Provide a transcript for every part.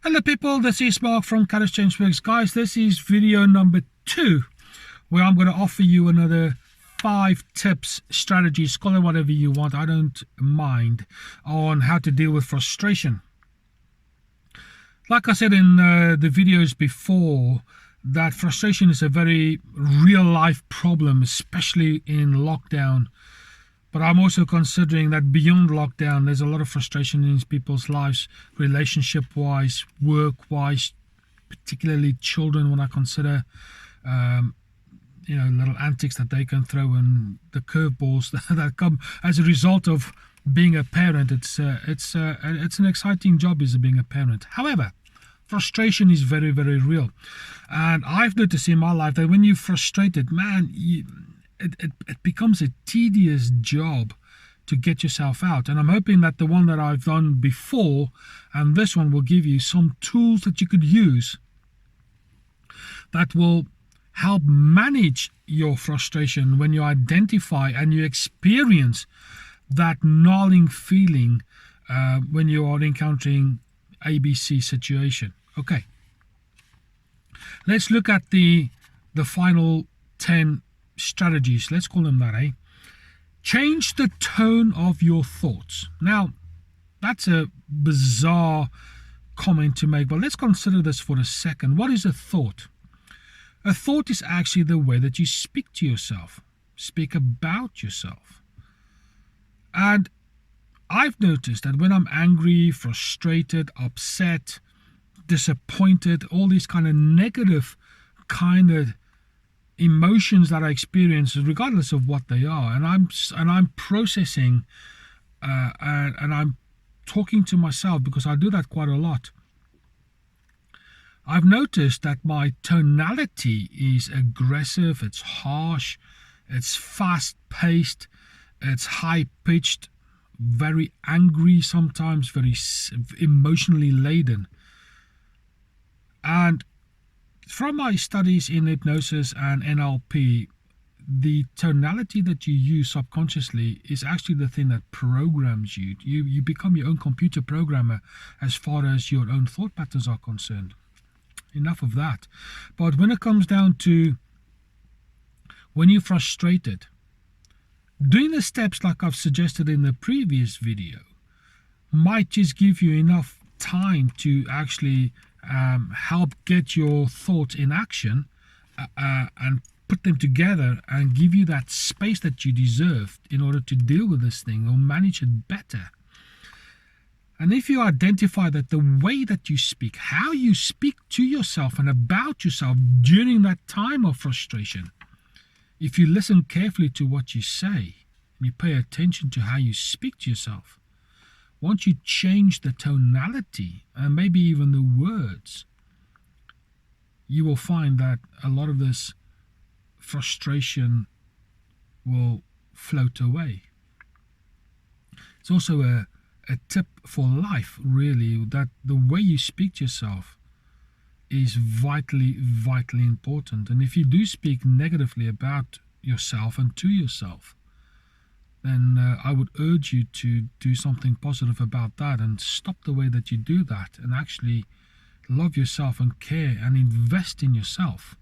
Hello people, this is Mark from Courage Change Works. Guys, this is video number 2 where I'm going to offer you another 5 tips, strategies, call it whatever you want, I don't mind, on how to deal with frustration. Like I said in the videos before, that frustration is a very real life problem, especially in lockdown. But I'm also considering that beyond lockdown, there's a lot of frustration in people's lives, relationship-wise, work-wise, particularly children, when I consider, little antics that they can throw and the curveballs that come as a result of being a parent. It's an exciting job as being a parent. However, frustration is very, very real. And I've noticed in my life that when you're frustrated, man, it becomes a tedious job to get yourself out. And I'm hoping that the one that I've done before and this one will give you some tools that you could use that will help manage your frustration when you identify and you experience that gnawing feeling when you are encountering ABC situation. Okay, let's look at the final 10 strategies, let's call them that. Change the tone of your thoughts. Now, that's a bizarre comment to make, but let's consider this for a second. What is a thought? A thought is actually the way that you speak to yourself, speak about yourself. And I've noticed that when I'm angry, frustrated, upset, disappointed, all these kind of negative kind of emotions that I experience, regardless of what they are, and I'm processing and I'm talking to myself, because I do that quite a lot. I've noticed that my tonality is aggressive, it's harsh, it's fast-paced, it's high-pitched, very angry sometimes, very emotionally laden. And from my studies in hypnosis and NLP, the tonality that you use subconsciously is actually the thing that programs you. You become your own computer programmer as far as your own thought patterns are concerned. Enough of that. But when it comes down to when you're frustrated, doing the steps like I've suggested in the previous video might just give you enough time to actually help get your thoughts in action and put them together and give you that space that you deserve in order to deal with this thing or manage it better. And if you identify that the way that you speak, how you speak to yourself and about yourself during that time of frustration, if you listen carefully to what you say and you pay attention to how you speak to yourself, once you change the tonality and maybe even the words, you will find that a lot of this frustration will float away. It's also a tip for life, really, that the way you speak to yourself is vitally, vitally important. And if you do speak negatively about yourself and to yourself, then I would urge you to do something positive about that and stop the way that you do that and actually love yourself and care and invest in yourself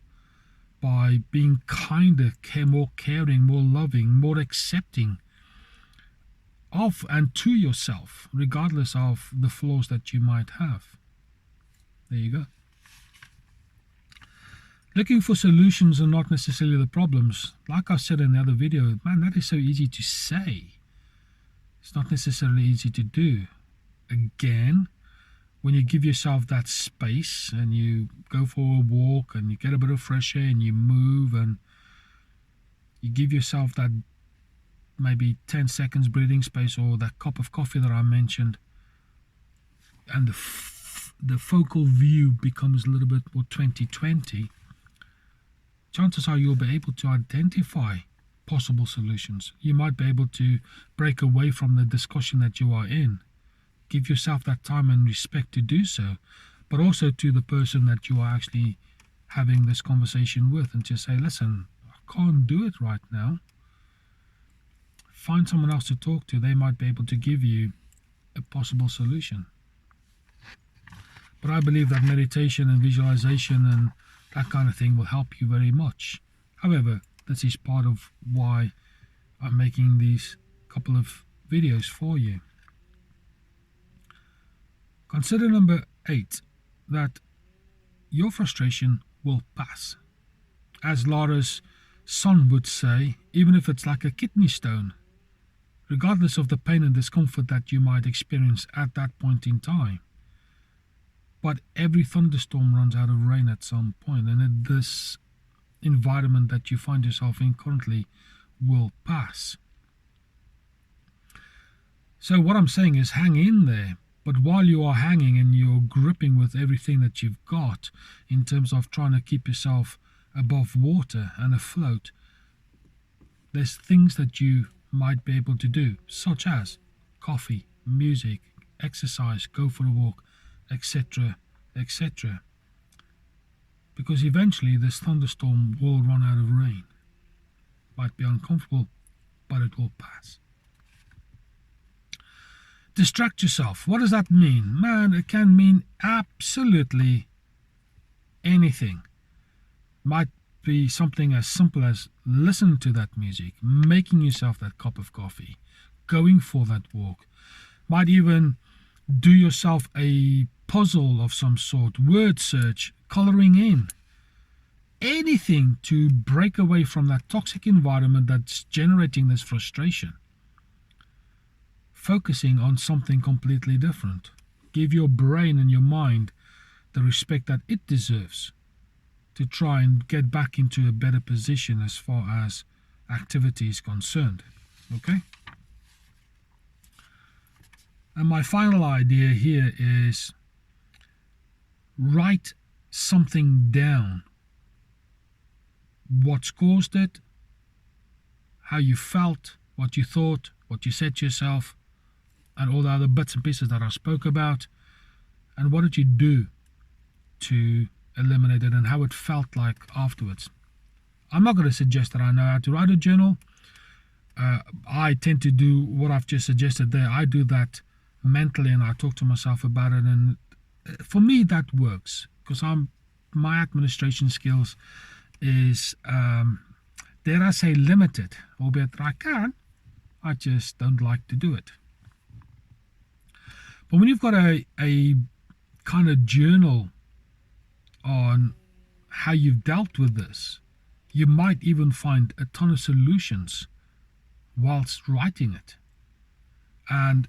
by being kinder, more caring, more loving, more accepting of and to yourself, regardless of the flaws that you might have. There you go. Looking for solutions and not necessarily the problems. Like I said in the other video, man, that is so easy to say. It's not necessarily easy to do. Again, when you give yourself that space and you go for a walk and you get a bit of fresh air and you move and you give yourself that maybe 10 seconds breathing space or that cup of coffee that I mentioned, and the focal view becomes a little bit more 20/20, chances are you'll be able to identify possible solutions. You might be able to break away from the discussion that you are in. Give yourself that time and respect to do so, but also to the person that you are actually having this conversation with, and just say, listen, I can't do it right now. Find someone else to talk to. They might be able to give you a possible solution. But I believe that meditation and visualization and that kind of thing will help you very much. However, this is part of why I'm making these couple of videos for you. Consider number 8, that your frustration will pass. As Lara's son would say, even if it's like a kidney stone, regardless of the pain and discomfort that you might experience at that point in time. But every thunderstorm runs out of rain at some point, and this environment that you find yourself in currently will pass. So what I'm saying is hang in there. But while you are hanging and you're gripping with everything that you've got in terms of trying to keep yourself above water and afloat, there's things that you might be able to do, such as coffee, music, exercise, go for a walk, etc., etc. Because eventually this thunderstorm will run out of rain. Might be uncomfortable, but it will pass. Distract yourself. What does that mean? Man, it can mean absolutely anything. Might be something as simple as listening to that music, making yourself that cup of coffee, going for that walk. Might even do yourself a puzzle of some sort, word search, coloring in. Anything to break away from that toxic environment that's generating this frustration. Focusing on something completely different. Give your brain and your mind the respect that it deserves to try and get back into a better position as far as activity is concerned. Okay? And my final idea here is write something down. What's caused it, how you felt, what you thought, what you said to yourself, and all the other bits and pieces that I spoke about, and what did you do to eliminate it and how it felt like afterwards. I'm not going to suggest that I know how to write a journal. I tend to do what I've just suggested there. I do that mentally and I talk to myself about it, and for me that works because my administration skills is dare I say limited, albeit I just don't like to do it. But when you've got a kind of journal on how you've dealt with this, you might even find a ton of solutions whilst writing it. And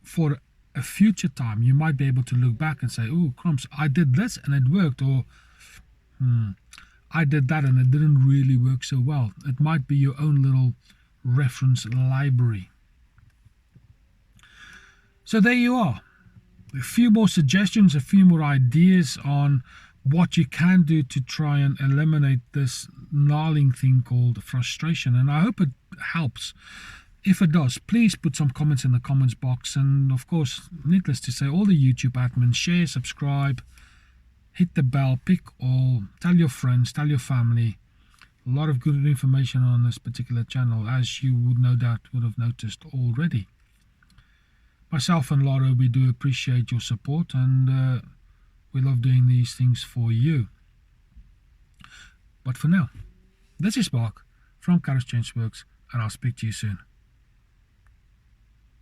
for a future time, you might be able to look back and say, oh, crumbs, I did this and it worked, or I did that and it didn't really work so well. It might be your own little reference library. So there you are. A few more suggestions, a few more ideas on what you can do to try and eliminate this gnarling thing called frustration. And I hope it helps. If it does, please put some comments in the comments box. And of course, needless to say, all the YouTube admins, share, subscribe, hit the bell, pick all, tell your friends, tell your family. A lot of good information on this particular channel, as you would no doubt would have noticed already. Myself and Lara, we do appreciate your support, and we love doing these things for you. But for now, this is Mark from Courage Change Works, and I'll speak to you soon.